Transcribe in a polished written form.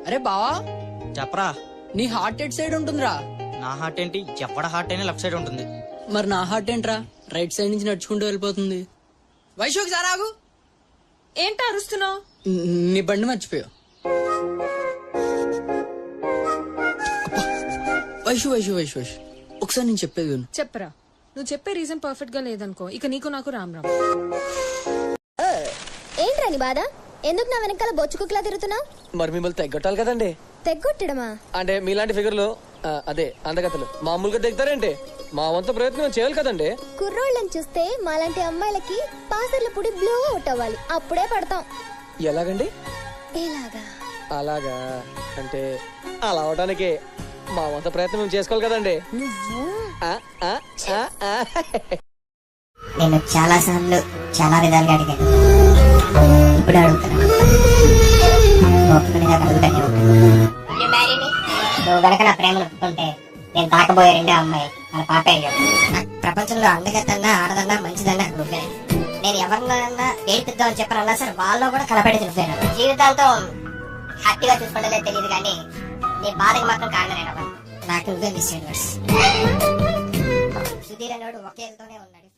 అరే బావా, చెప్పరా. నీ హార్ట్ ఎట్ సైడ్ ఉంటుందిరా? నా హార్ట్ ఏంటి? ఎవడ హార్ట్ అయినా లెఫ్ట్ సైడ్ ఉంటుంది. మరి నా హార్ట్ ఏంట్రా? రైట్ సైడ్ నుంచి నడుచుకుంటూ వెళ్ళిపోతుంది. వైశోక్ సారాగు. ఏంటా అరుస్తున్నావు? నీ బండి మర్చిపోయావు. వైషు వైషు వైషు వైషు ఒకసారి నేను చెప్పేది విను. చెప్పరా. నువ్వు చెప్పే రీజన్ పర్ఫెక్ట్ గా లేదనుకో, ఇక నీకు నాకు రామ్ రామ్. ఏంట్రా నీ బాధ? ఎందుకు నా వెనకాల బొచ్చు కుక్కలా తిరుగుతున్నావు? మరి మిమ్మల్ని తెగ్గొట్టాలి కదండి. తెగ్గొట్టడమా? అంటే మీలాంటి ఫిగర్లు అదే అందగతలు మామూలుగా దిగుతారేంటి? మా వంత ప్రయత్నం చేయాలి కదండి. కుర్రోళ్ళని చూస్తే మాలాంటి అమ్మాయిలకి పాసర్ల పుడి బ్లూ అవుట్ అవ్వాలి, అప్పుడే పడతాం. ఎలాగండి? ఎలాగా? అలాగా అంటే అలా అవడానికి మా వంత ప్రయత్నం చేసుకోవాలి కదండి. నేను చాలా సార్లు చాలా విధాలుగా అడిగాను, ఇప్పుడు అడుగుతున్నాను. నువ్వు గనక నా ప్రేమను ఒప్పుకుంటే నేను తాకబోయే రెండో అమ్మాయి మన పాపే. ప్రపంచంలో అందగతన్నా ఆడదన్నా మంచిదన్నా నువ్వే. నేను ఎవరినన్నా ఏడిపిద్దామని చెప్పానన్నా సరే వాళ్ళలో కూడా కలపడి నువ్వేనా. జీవితాంతో హ్యాపీగా చూసుకుంటే తెలియదు కానీ నీ బాధకి మాత్రం కారణం నేను. నాకు నువ్వే మిస్ యూనివర్స్. సుధీర్ అనేవాడు ఒకేళ్ళతోనే ఉన్నాడు.